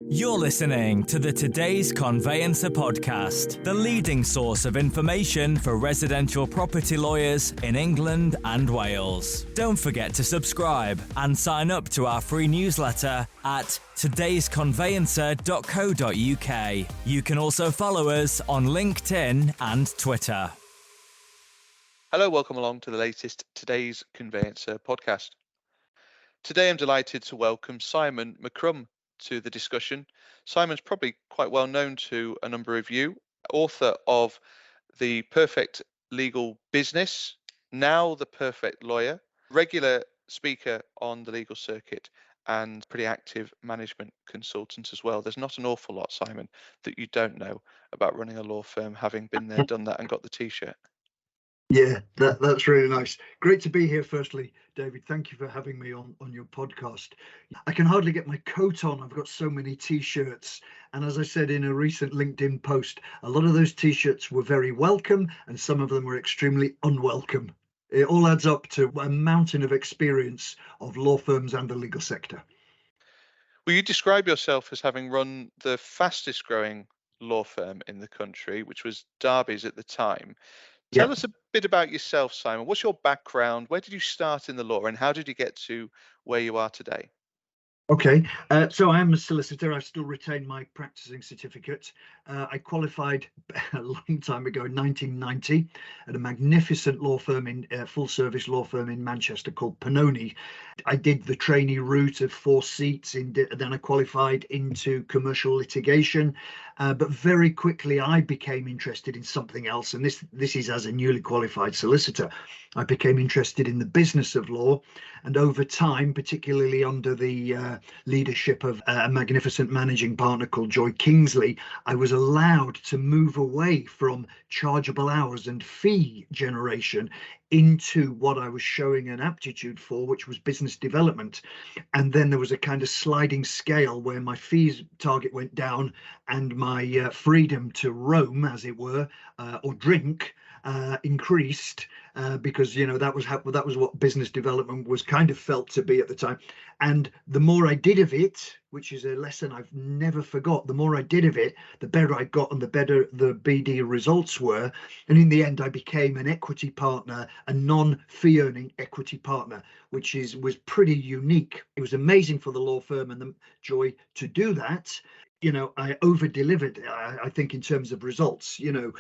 You're listening to the Today's Conveyancer podcast, the leading source of information for residential property lawyers in England and Wales. Don't forget to subscribe and sign up to our free newsletter at todaysconveyancer.co.uk. You can also follow us on LinkedIn and Twitter. Hello, welcome along to the latest Today's Conveyancer podcast. Today I'm delighted to welcome Simon McCrum to the discussion. Simon's probably quite well known to a number of you, author of The Perfect Legal Business, now The Perfect Lawyer, regular speaker on the legal circuit, and pretty active management consultant as well. There's not an awful lot, Simon, that you don't know about running a law firm, having been there, done that, and got the t-shirt. Yeah, that's really nice. Great to be here, firstly, David. Thank you for having me on your podcast. I can hardly get my coat on. I've got so many T-shirts. And as I said in a recent LinkedIn post, a lot of those T-shirts were very welcome and some of them were extremely unwelcome. It all adds up to a mountain of experience of law firms and the legal sector. Well, you describe yourself as having run the fastest growing law firm in the country, which was Derby's at the time. Tell us a bit about yourself, Simon. What's your background? Where did you start in the law and how did you get to where you are today? Okay, so I am a solicitor. I still retain my practicing certificate. I qualified a long time ago in 1990 at a magnificent law firm, full service law firm in Manchester called Pannoni. I did the trainee route of 4 seats, then I qualified into commercial litigation. But very quickly I became interested in something else, and this is as a newly qualified solicitor. I became interested in the business of law, and over time, particularly under the leadership of a magnificent managing partner called Joy Kingsley, I was allowed to move away from chargeable hours and fee generation into what I was showing an aptitude for, which was business development. And then there was a kind of sliding scale where my fees target went down and my freedom to roam, as it were, or drink, increased, because that was what business development was kind of felt to be at the time. And the more I did of it, which is a lesson I've never forgot, the more I did of it, the better I got and the better the BD results were. And in the end, I became an equity partner, a non-fee earning equity partner, which was pretty unique. It was amazing for the law firm and the Joy to do that. I over-delivered, I think, in terms of results, and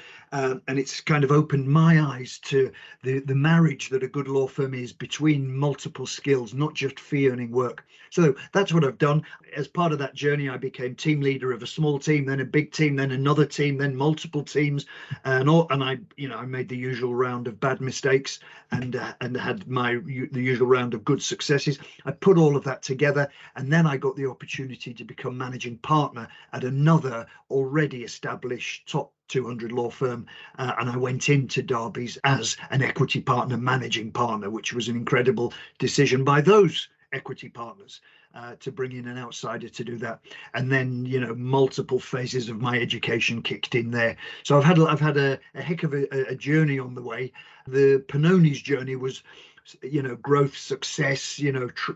it's kind of opened my eyes to the marriage that a good law firm is between multiple skills, not just fee-earning work. So that's what I've done. As part of that journey, I became team leader of a small team, then a big team, then another team, then multiple teams, and I made the usual round of bad mistakes and had the usual round of good successes. I put all of that together, and then I got the opportunity to become managing partner at another already established top 200 law firm, and I went into Derby's as an equity partner, managing partner, which was an incredible decision by those equity partners to bring in an outsider to do that. And then multiple phases of my education kicked in there. So I've had a heck of a journey on the way. The Pannoni's journey was growth, success,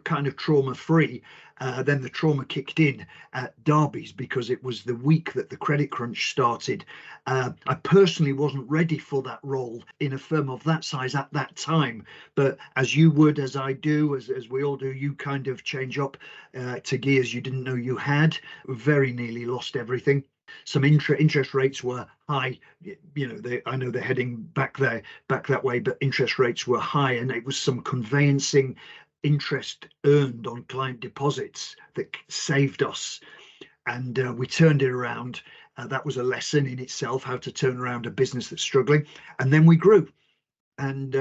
kind of trauma free. Then the trauma kicked in at Derby's because it was the week that the credit crunch started. I personally wasn't ready for that role in a firm of that size at that time. But as you would, as I do, as we all do, you kind of change up to gears you didn't know you had. Very nearly lost everything. Some interest rates were high. I know they're heading back that way, but interest rates were high, and it was some conveyancing interest earned on client deposits that saved us, and we turned it around. That was a lesson in itself, how to turn around a business that's struggling, and then we grew. And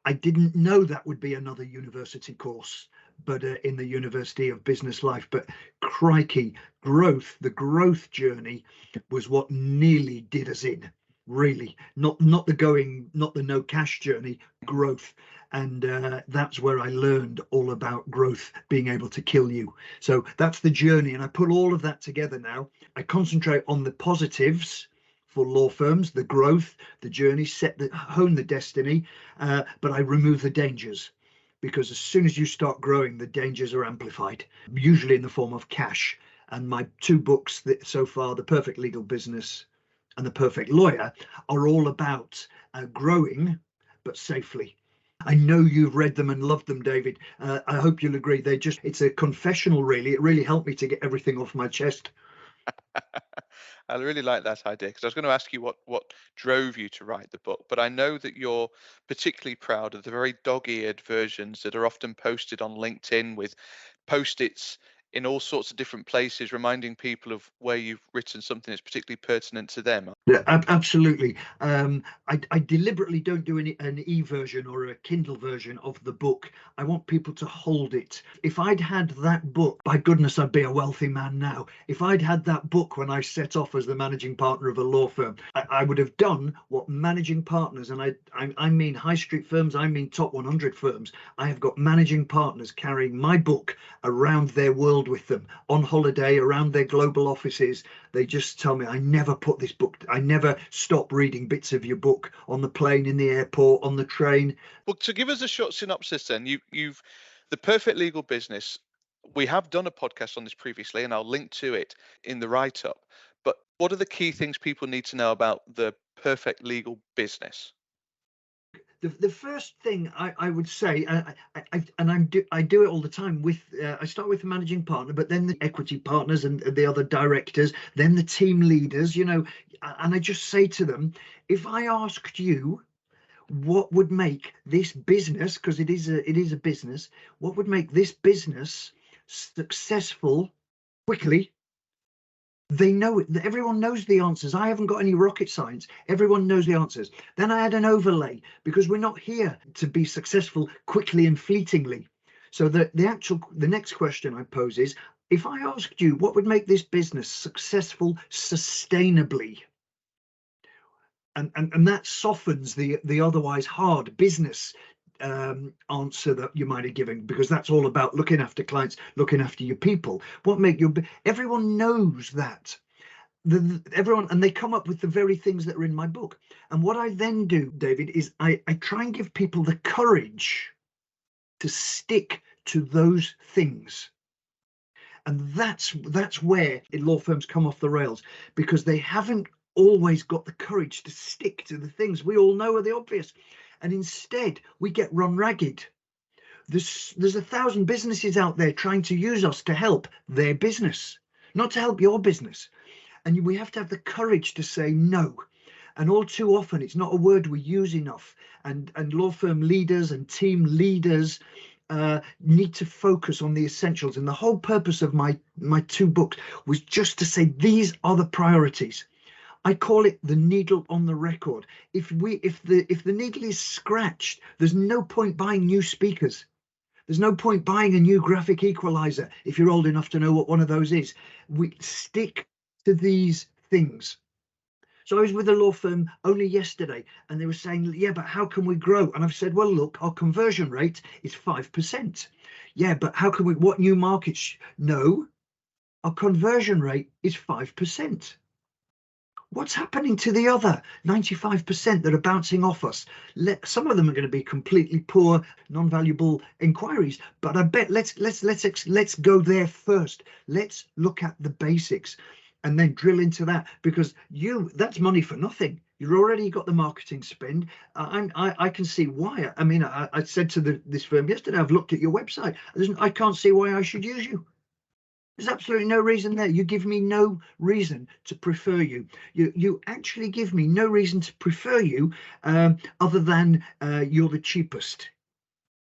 I didn't know that would be another university course, but in the University of Business Life. But crikey, the growth journey was what nearly did us in. Really, not the no cash journey, growth. And that's where I learned all about growth being able to kill you. So that's the journey. And I put all of that together now. I concentrate on the positives for law firms, the growth, the journey, hone the destiny, but I remove the dangers. Because as soon as you start growing, the dangers are amplified, usually in the form of cash. And my two books so far, The Perfect Legal Business and The Perfect Lawyer, are all about growing, but safely. I know you've read them and loved them, David. I hope you'll agree. It's a confessional, really. It really helped me to get everything off my chest. I really like that idea, because I was going to ask you what drove you to write the book, but I know that you're particularly proud of the very dog-eared versions that are often posted on LinkedIn with post-its in all sorts of different places, reminding people of where you've written something that's particularly pertinent to them. Yeah, absolutely. I deliberately don't do an e-version or a Kindle version of the book. I want people to hold it. If I'd had that book, by goodness, I'd be a wealthy man now. If I'd had that book when I set off as the managing partner of a law firm, I would have done what managing partners, and I mean high street firms, I mean top 100 firms. I have got managing partners carrying my book around their world with them, on holiday, around their global offices. They just tell me, I never put this book, I never stop reading bits of your book on the plane, in the airport, on the train. Well, to give us a short synopsis then, you've The Perfect Legal Business. We have done a podcast on this previously, and I'll link to it in the write-up. But what are the key things people need to know about The Perfect Legal Business? The first thing I would say, I do it all the time with, I start with the managing partner, but then the equity partners and the other directors, then the team leaders, and I just say to them, if I asked you what would make this business, because it is a business, what would make this business successful quickly? They know it. Everyone knows the answers. I haven't got any rocket science. Everyone knows the answers. Then I add an overlay, because we're not here to be successful quickly and fleetingly. So the next question I pose is, if I asked you what would make this business successful sustainably, and that softens the otherwise hard business answer that you might have given, because that's all about looking after clients, looking after your people. Everyone knows that. Everyone, and they come up with the very things that are in my book. And what I then do, David, is I try and give people the courage to stick to those things. And that's where law firms come off the rails, because they haven't always got the courage to stick to the things we all know are the obvious. And instead, we get run ragged. There's 1,000 businesses out there trying to use us to help their business, not to help your business. And we have to have the courage to say no. And all too often, it's not a word we use enough. And law firm leaders and team leaders need to focus on the essentials. And the whole purpose of my two books was just to say, these are the priorities. I call it the needle on the record. If the needle is scratched, there's no point buying new speakers. There's no point buying a new graphic equalizer if you're old enough to know what one of those is. We stick to these things. So I was with a law firm only yesterday, and they were saying, yeah, but how can we grow? And I've said, well, look, our conversion rate is 5%. Yeah, but how can we, what new markets? No, our conversion rate is 5%. What's happening to the other 95% that are bouncing off us? Some of them are going to be completely poor, non-valuable inquiries, but I bet let's go there first. Let's look at the basics and then drill into that, because that's money for nothing. You've already got the marketing spend. I can see why. I mean, I said to this firm yesterday, I've looked at your website. I can't see why I should use you. There's absolutely no reason there. You give me no reason to prefer you. You actually give me no reason to prefer you, other than you're the cheapest.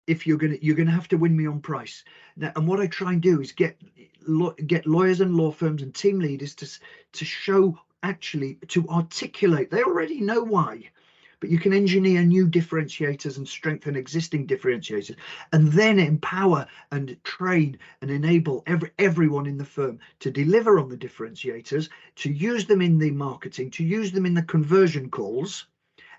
If you're gonna have to win me on price. Now, and what I try and do is get lawyers and law firms and team leaders to show, actually to articulate. They already know why, but you can engineer new differentiators and strengthen existing differentiators, and then empower and train and enable everyone in the firm to deliver on the differentiators, to use them in the marketing, to use them in the conversion calls,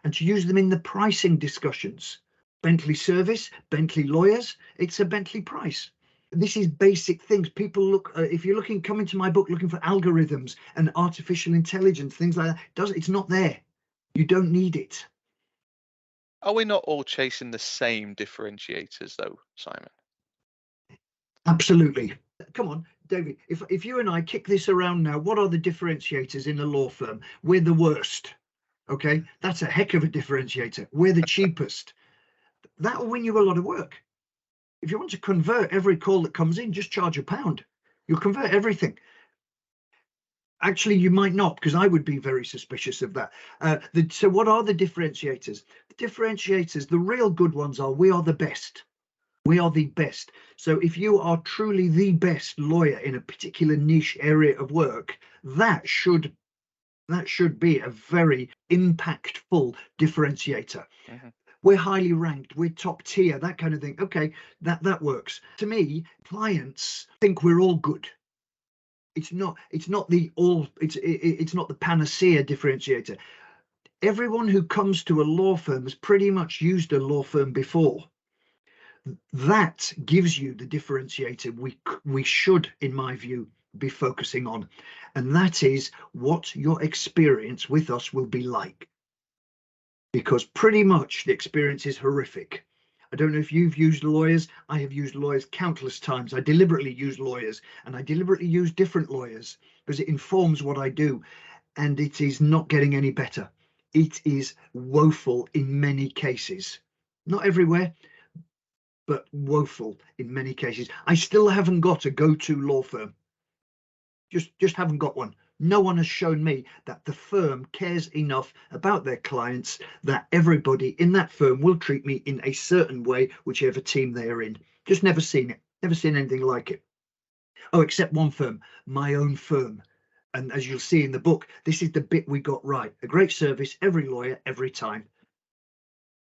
and to use them in the pricing discussions. Bentley service, Bentley lawyers, it's a Bentley price. This is basic things. People look, if you're coming to my book looking for algorithms and artificial intelligence, things like that, it's not there. You don't need it. Are we not all chasing the same differentiators though, Simon? Absolutely. Come on, David, if you and I kick this around now, what are the differentiators in a law firm? We're the worst. Okay, that's a heck of a differentiator. We're the cheapest. That'll win you a lot of work. If you want to convert every call that comes in, just charge £1. You'll convert everything. Actually, you might not, because I would be very suspicious of that. So what are the differentiators? The differentiators, the real good ones are, we are the best. We are the best. So if you are truly the best lawyer in a particular niche area of work, that should be a very impactful differentiator. Mm-hmm. We're highly ranked, we're top tier, that kind of thing. Okay, that works. To me, clients think we're all good. It's not the panacea differentiator. Everyone who comes to a law firm has pretty much used a law firm before. That gives you the differentiator we should, in my view, be focusing on, and that is what your experience with us will be like. Because pretty much the experience is horrific. I don't know if you've used lawyers. I have used lawyers countless times. I deliberately use lawyers, and I deliberately use different lawyers because it informs what I do, and it is not getting any better. It is woeful in many cases. Not everywhere, but woeful in many cases. I still haven't got a go-to law firm. Just haven't got one. No one has shown me that the firm cares enough about their clients that everybody in that firm will treat me in a certain way, whichever team they are in. Just never seen it. Never seen anything like it. Oh, except one firm, my own firm. And as you'll see in the book, this is the bit we got right. A great service, every lawyer, every time.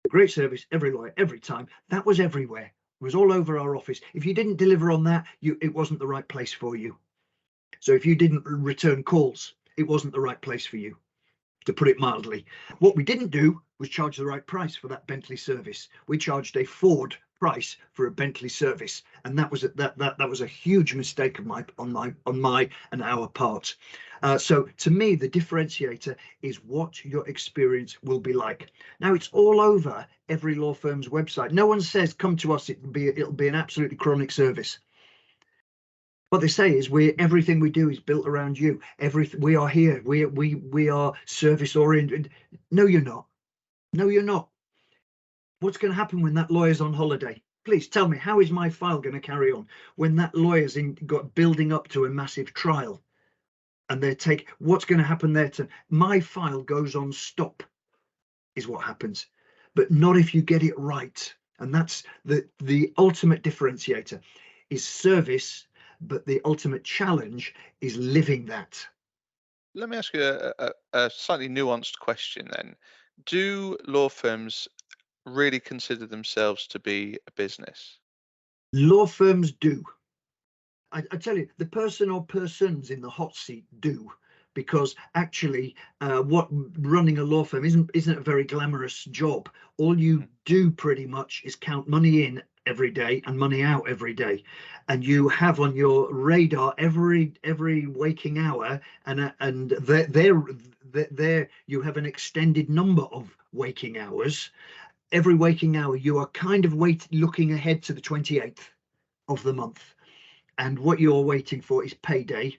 A great service, every lawyer, every time. That was everywhere. It was all over our office. If you didn't deliver on that, it wasn't the right place for you. So if you didn't return calls, it wasn't the right place for you, to put it mildly. What we didn't do was charge the right price for that Bentley service. We charged a Ford price for a Bentley service, and that was a huge mistake of on my and our part. So to me, the differentiator is what your experience will be like. Now, it's all over every law firm's website. No one says come to us, it'll be an absolutely chronic service. What they say is everything we do is built around you. We are here. We are service oriented. No, you're not. No, you're not. What's going to happen when that lawyer's on holiday? Please tell me, how is my file going to carry on when that lawyer's got building up to a massive trial? And what's going to happen there? My file goes on stop, is what happens. But not if you get it right. And that's the ultimate differentiator is service. But the ultimate challenge is living that. Let me ask you a slightly nuanced question then. Do law firms really consider themselves to be a business? Law firms do. I tell you, the person or persons in the hot seat do, because actually what running a law firm isn't a very glamorous job. All you do pretty much is count money in every day and money out every day, and you have on your radar every waking hour, and there you have an extended number of waking hours. Every waking hour you are kind of looking ahead to the 28th of the month, and what you're waiting for is payday,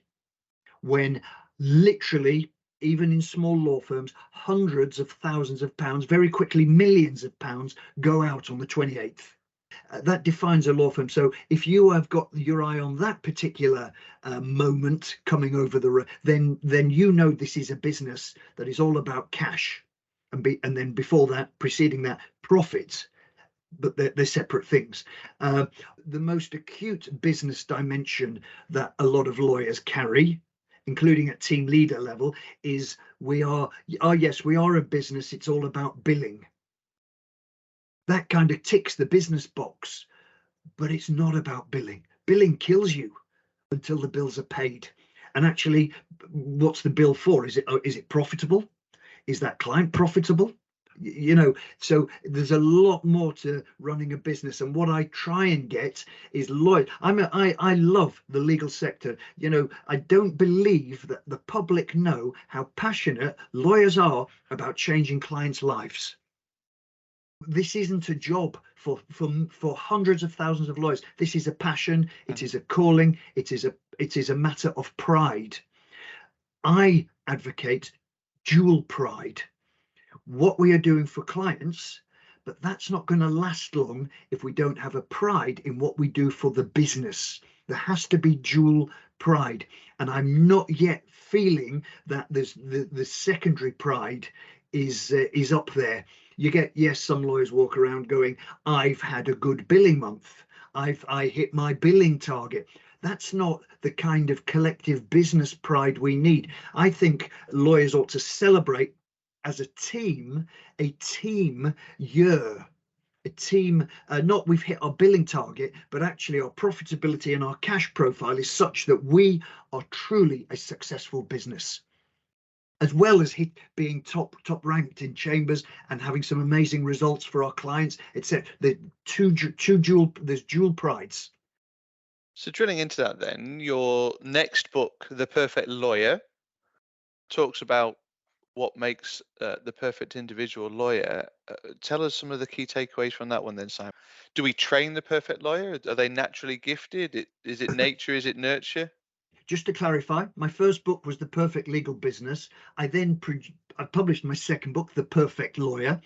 when literally, even in small law firms, hundreds of thousands of pounds, very quickly millions of pounds, go out on the 28th. That defines a law firm. So if you have got your eye on that particular moment coming over then you know this is a business that is all about cash, and then before that, preceding that, profits. But they're separate things. The most acute business dimension that a lot of lawyers carry, including at team leader level, is we are a business. It's all about billing. That kind of ticks the business box, but it's not about billing. Billing kills you until the bills are paid. And actually, what's the bill for? Is it profitable? Is that client profitable? So there's a lot more to running a business, and what I try and get is lawyers. I love the legal sector. I don't believe that the public know how passionate lawyers are about changing clients' lives. This isn't a job for hundreds of thousands of lawyers. This is a passion. It is a calling. It is a matter of pride. I advocate dual pride. What we are doing for clients, but that's not going to last long if we don't have a pride in what we do for the business. There has to be dual pride, and I'm not yet feeling that there's the secondary pride is up there. You get, yes, some lawyers walk around going, I've had a good billing month, I hit my billing target. That's not the kind of collective business pride we need. I think lawyers ought to celebrate as a team year. A team, not we've hit our billing target, but actually our profitability and our cash profile is such that we are truly a successful business, as well as being top ranked in chambers and having some amazing results for our clients, etc. There's dual prides. So drilling into that then, your next book, The Perfect Lawyer, talks about what makes the perfect individual lawyer. Tell us some of the key takeaways from that one then, Simon. Do we train the perfect lawyer? Are they naturally gifted? Is it nature? Is it nurture? Just to clarify, my first book was The Perfect Legal Business. I published my second book, The Perfect Lawyer.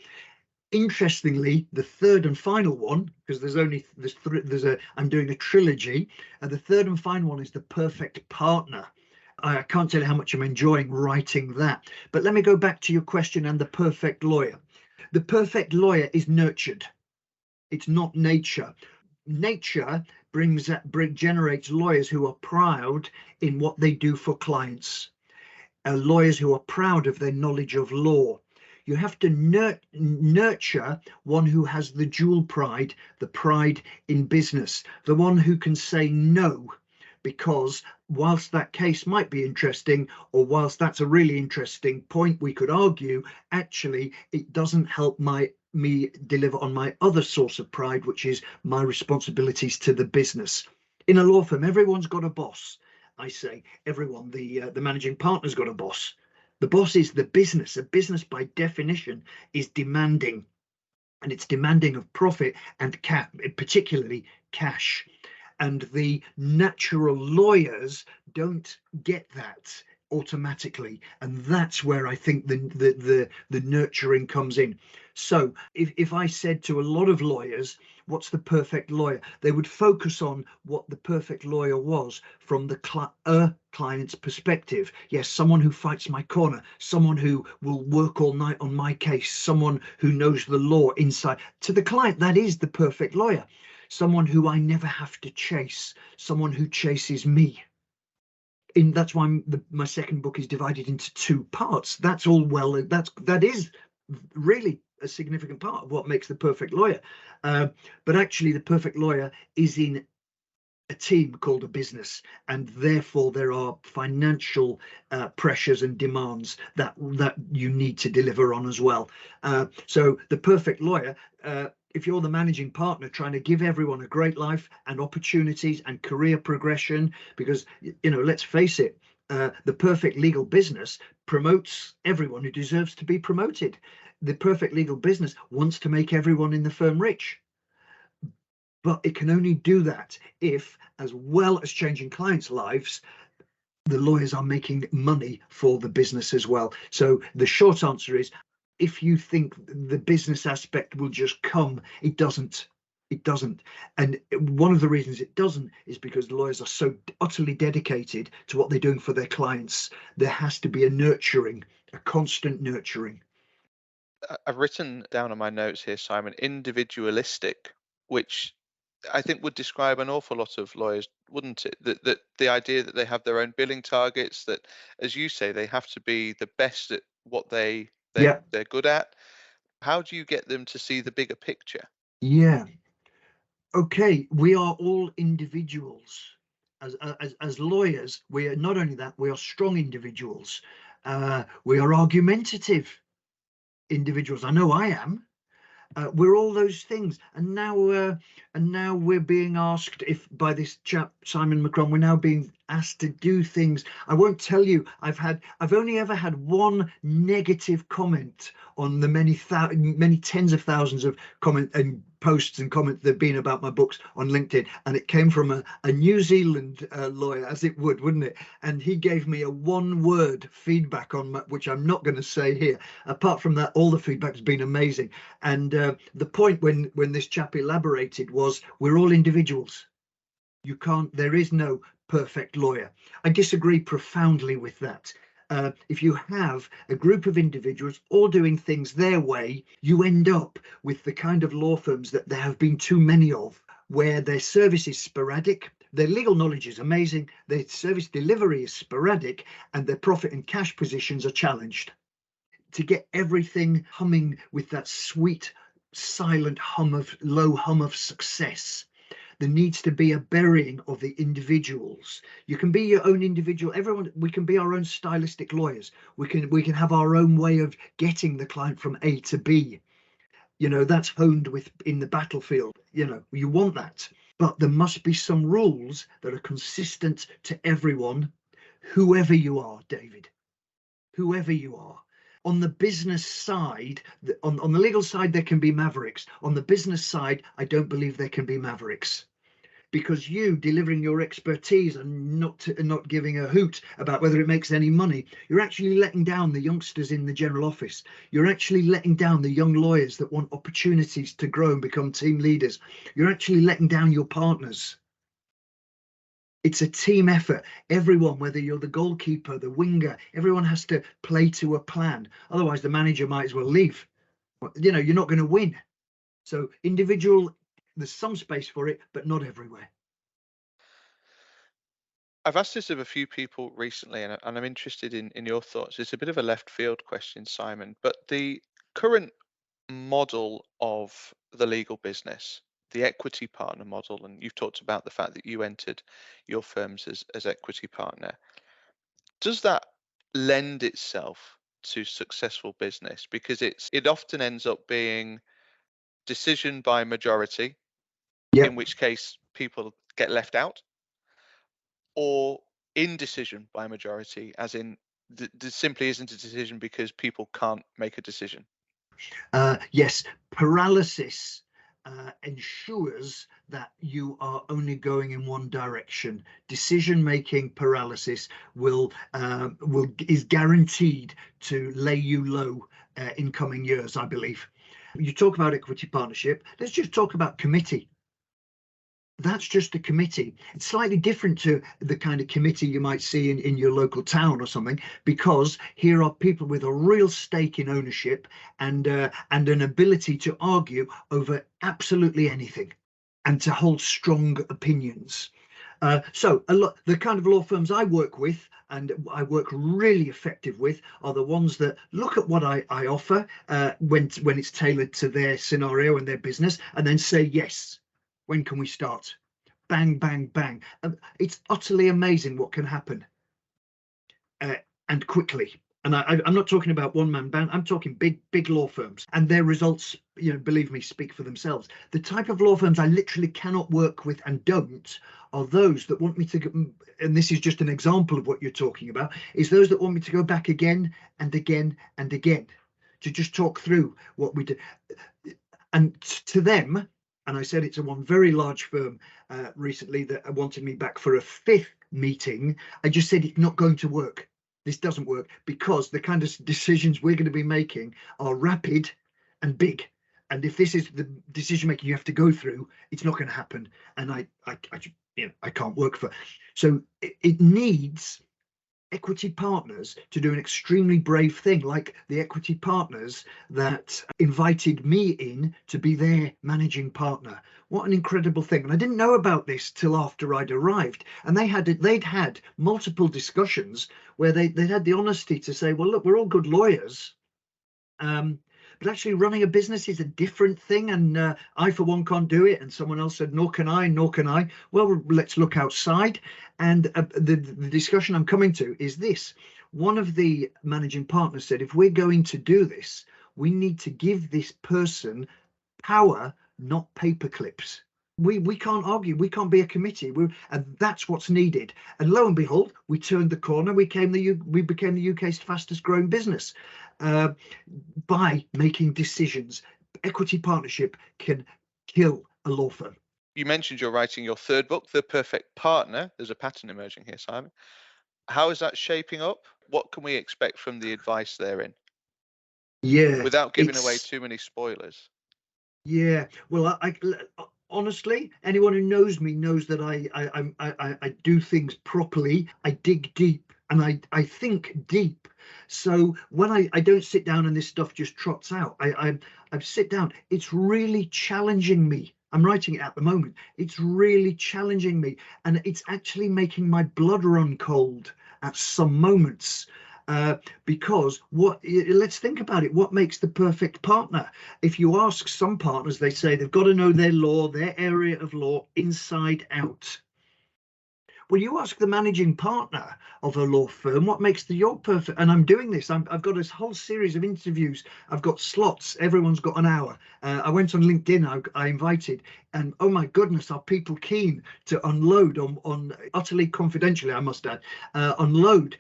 Interestingly, the third and final one, because I'm doing a trilogy, and the third and final one is The Perfect Partner. I can't tell you how much I'm enjoying writing that. But let me go back to your question and the perfect lawyer. The perfect lawyer is nurtured. It's not nature. Nature generates lawyers who are proud in what they do for clients, lawyers who are proud of their knowledge of law. You have to nurture one who has the dual pride, the pride in business, the one who can say no, because whilst that case might be interesting, or whilst that's a really interesting point, we could argue, actually, it doesn't help me deliver on my other source of pride, which is my responsibilities to the business. In a law firm, everyone's got a boss. I say everyone, the managing partner's got a boss. The boss is the business. A business, by definition, is demanding, and it's demanding of profit and particularly cash. And the natural lawyers don't get that automatically, and that's where I think the nurturing comes in. So if I said to a lot of lawyers, what's the perfect lawyer, they would focus on what the perfect lawyer was from the client's perspective. Yes, someone who fights my corner, someone who will work all night on my case, someone who knows the law inside. To the client, that is the perfect lawyer. Someone who I never have to chase, someone who chases me. That's why my second book is divided into two parts. That's all well, that is really a significant part of what makes the perfect lawyer. But actually, the perfect lawyer is in a team called a business, and therefore there are financial pressures and demands that you need to deliver on as well. So the perfect lawyer, if you're the managing partner trying to give everyone a great life and opportunities and career progression, because, let's face it, the perfect legal business promotes everyone who deserves to be promoted. The perfect legal business wants to make everyone in the firm rich. But it can only do that if, as well as changing clients' lives, the lawyers are making money for the business as well. So the short answer is, if you think the business aspect will just come, it doesn't. It doesn't. And one of the reasons it doesn't is because the lawyers are so utterly dedicated to what they're doing for their clients. There has to be a constant nurturing. I've written down on my notes here, Simon, individualistic, which I think would describe an awful lot of lawyers, wouldn't it? That the idea that they have their own billing targets, that, as you say, they have to be the best at what they're good at. How do you get them to see the bigger picture? Yeah. Okay, we are all individuals. As lawyers, we are not only that, we are strong individuals. We are argumentative individuals. I know I am. We're all those things, and now we're being asked, if by this chap Simon McCrum, we're now being asked to do things. I won't tell you, I've only ever had one negative comment on the many tens of thousands of comment and posts and comments that have been about my books on LinkedIn, and it came from a New Zealand lawyer, as it would, wouldn't it? And he gave me a one-word feedback on which I'm not going to say here. Apart from that, all the feedback has been amazing. And the point when this chap elaborated was, we're all individuals. There is no perfect lawyer. I disagree profoundly with that. If you have a group of individuals all doing things their way, you end up with the kind of law firms that there have been too many of, where their service is sporadic, their legal knowledge is amazing, their service delivery is sporadic, and their profit and cash positions are challenged. To get everything humming with that sweet, silent low hum of success, there needs to be a burying of the individuals. You can be your own individual. We can be our own stylistic lawyers. We can have our own way of getting the client from A to B. That's honed in the battlefield. You want that. But there must be some rules that are consistent to everyone, whoever you are, David, whoever you are. On the business side, on the legal side, there can be mavericks. On the business side, I don't believe there can be mavericks, because you delivering your expertise and not giving a hoot about whether it makes any money, you're actually letting down the youngsters in the general office. You're actually letting down the young lawyers that want opportunities to grow and become team leaders. You're actually letting down your partners. It's a team effort. Everyone, whether you're the goalkeeper, the winger, everyone has to play to a plan. Otherwise, the manager might as well leave. You're not going to win. So individual, there's some space for it, but not everywhere. I've asked this of a few people recently, and I'm interested in your thoughts. It's a bit of a left field question, Simon, but the current model of the legal business, the equity partner model, and you've talked about the fact that you entered your firms as equity partner. Does that lend itself to successful business? Because it often ends up being decision by majority, Yep. in which case people get left out, or indecision by majority, as in there simply isn't a decision because people can't make a decision. Yes, paralysis ensures that you are only going in one direction. Decision-making paralysis is guaranteed to lay you low in coming years, I believe. You talk about equity partnership. Let's just talk about committee. That's just a committee. It's slightly different to the kind of committee you might see in your local town or something, because here are people with a real stake in ownership and an ability to argue over absolutely anything and to hold strong opinions. So the kind of law firms I work with and I work really effective with are the ones that look at what I offer when it's tailored to their scenario and their business, and then say, yes, when can we start? Bang, bang, bang. It's utterly amazing what can happen and quickly. And I'm not talking about one-man band. I'm talking big law firms, and their results, believe me, speak for themselves. The type of law firms I literally cannot work with and don't are those that want me to, and this is just an example of what you're talking about, is those that want me to go back again and again and again to just talk through what we do. And to them, and I said it to one very large firm recently that wanted me back for a 5th meeting, I just said it's not going to work. This doesn't work, because the kind of decisions we're going to be making are rapid and big. And if this is the decision making you have to go through, it's not going to happen. And I can't work for. So it needs equity partners to do an extremely brave thing, like the equity partners that invited me in to be their managing partner. What an incredible thing. And I didn't know about this till after I'd arrived, and they'd had multiple discussions where they'd had the honesty to say, well, look, we're all good lawyers, but actually running a business is a different thing, and I for one can't do it. And someone else said, nor can I. Well, let's look outside. And the discussion I'm coming to is this. One of the managing partners said, if we're going to do this, we need to give this person power, not paper clips. We can't argue. We can't be a committee. And that's what's needed. And lo and behold, we turned the corner. We became the UK's fastest growing business by making decisions. Equity partnership can kill a law firm. You mentioned you're writing your third book, The Perfect Partner. There's a pattern emerging here, Simon. How is that shaping up? What can we expect from the advice therein? Yeah, Without giving away too many spoilers. Yeah, well, honestly, anyone who knows me knows that I do things properly. I dig deep and I think deep. So when I don't sit down and this stuff just trots out, I sit down. It's really challenging me. I'm writing it at the moment. It's really challenging me, and it's actually making my blood run cold at some moments. Because let's think about it. What makes the perfect partner? If you ask some partners, they say they've got to know their law, their area of law inside out. Well, you ask the managing partner of a law firm, what makes your perfect? And I'm doing this. I've got this whole series of interviews. I've got slots. Everyone's got an hour. I went on LinkedIn. I invited, and oh my goodness, are people keen to unload on utterly confidentially? I must add, unload.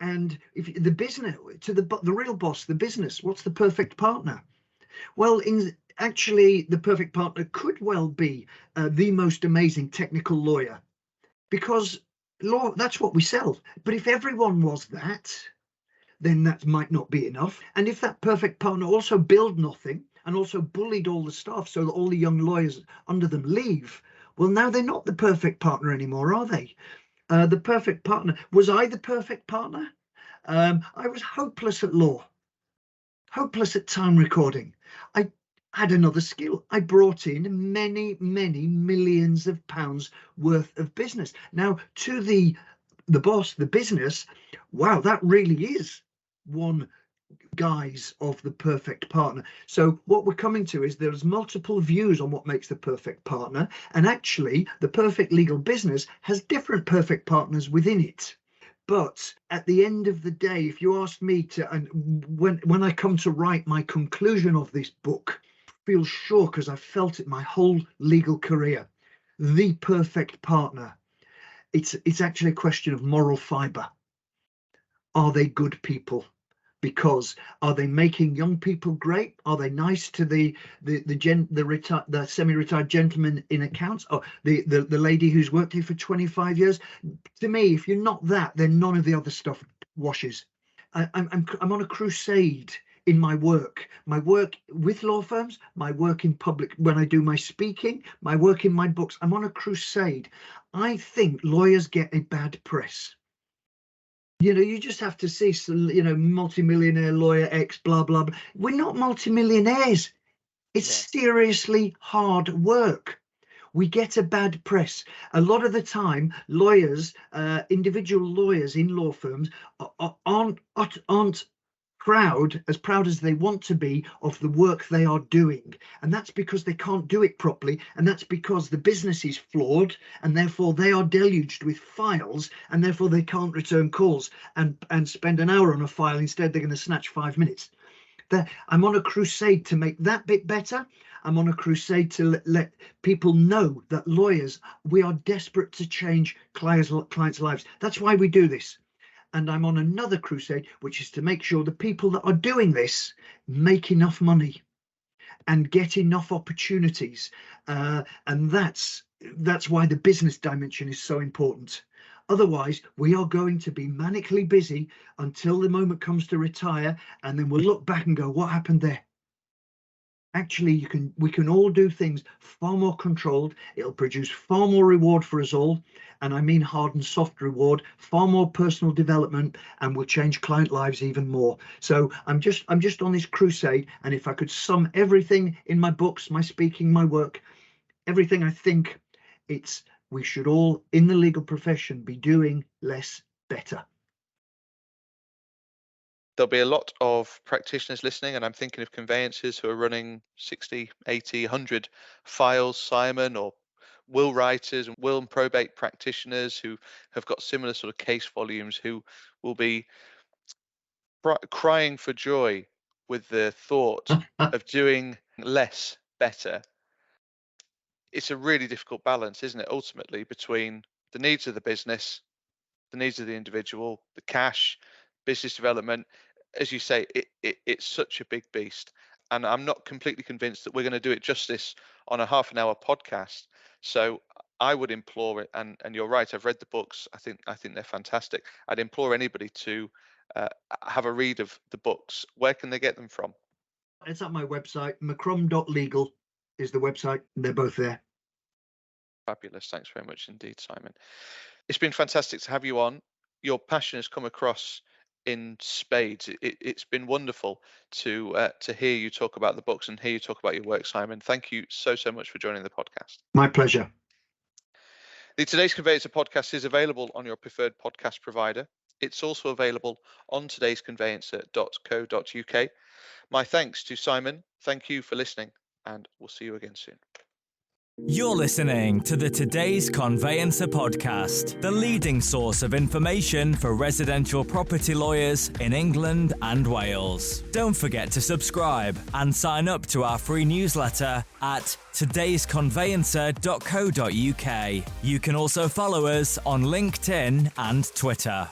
And if the business to the real boss, the business, what's the perfect partner? Well, actually, the perfect partner could well be the most amazing technical lawyer, because law, that's what we sell. But if everyone was that, then that might not be enough. And if that perfect partner also built nothing and also bullied all the staff so that all the young lawyers under them leave, well, now they're not the perfect partner anymore, are they? The perfect partner. Was I the perfect partner? I was hopeless at law, hopeless at time recording. I had another skill. I brought in many, many millions of pounds worth of business. Now, to the boss, the business, wow, that really is one guise of the perfect partner. So what we're coming to is there's multiple views on what makes the perfect partner, and actually the perfect legal business has different perfect partners within it. But at the end of the day, if you ask me to, and when I come to write my conclusion of this book, I feel sure, because I've felt it my whole legal career, the perfect partner, it's actually a question of moral fiber. Are they good people? Because are they making young people great? Are they nice to the semi-retired gentleman in accounts, or the lady who's worked here for 25 years? To me, if you're not that, then none of the other stuff washes. I'm on a crusade in my work with law firms, my work in public, when I do my speaking, my work in my books. I'm on a crusade. I think lawyers get a bad press. You just have to see, multimillionaire lawyer X, blah, blah, blah. We're not multimillionaires. It's seriously hard work. We get a bad press. A lot of the time, lawyers, individual lawyers in law firms aren't proud as they want to be of the work they are doing, and that's because they can't do it properly, and that's because the business is flawed, and therefore they are deluged with files, and therefore they can't return calls and spend an hour on a file. Instead, they're going to snatch 5 minutes. I'm on a crusade to make that bit better. I'm on a crusade to let people know that lawyers, we are desperate to change clients' lives. That's why we do this. And I'm on another crusade, which is to make sure the people that are doing this make enough money and get enough opportunities. And that's why the business dimension is so important. Otherwise, we are going to be manically busy until the moment comes to retire, and then we'll look back and go, what happened there? Actually, we can all do things far more controlled. It'll produce far more reward for us all, and I mean hard and soft reward, far more personal development, and will change client lives even more. So I'm just on this crusade, and if I could sum everything in my books, my speaking, my work, everything, I think it's we should all in the legal profession be doing less better. There'll be a lot of practitioners listening, and I'm thinking of conveyancers who are running 60, 80, 100 files, Simon, or will writers and will and probate practitioners who have got similar sort of case volumes, who will be crying for joy with the thought of doing less better. it's a really difficult balance, isn't it, ultimately, between the needs of the business, the needs of the individual, the cash, business development. As you say, it's such a big beast. And I'm not completely convinced that we're going to do it justice on a half an hour podcast. So I would implore it, and you're right, I've read the books. I think they're fantastic. I'd implore anybody to have a read of the books. Where can they get them from? It's at my website. McCrum.legal is the website. They're both there. Fabulous. Thanks very much indeed, Simon. It's been fantastic to have you on. Your passion has come across in spades. It's been wonderful to hear you talk about the books and hear you talk about your work, Simon. Thank you so much for joining the podcast. My pleasure. The Today's Conveyancer podcast is available on your preferred podcast provider. It's also available on todaysconveyancer.co.uk. My thanks to Simon. Thank you for listening, and we'll see you again soon. You're listening to the Today's Conveyancer podcast, the leading source of information for residential property lawyers in England and Wales. Don't forget to subscribe and sign up to our free newsletter at todaysconveyancer.co.uk. You can also follow us on LinkedIn and Twitter.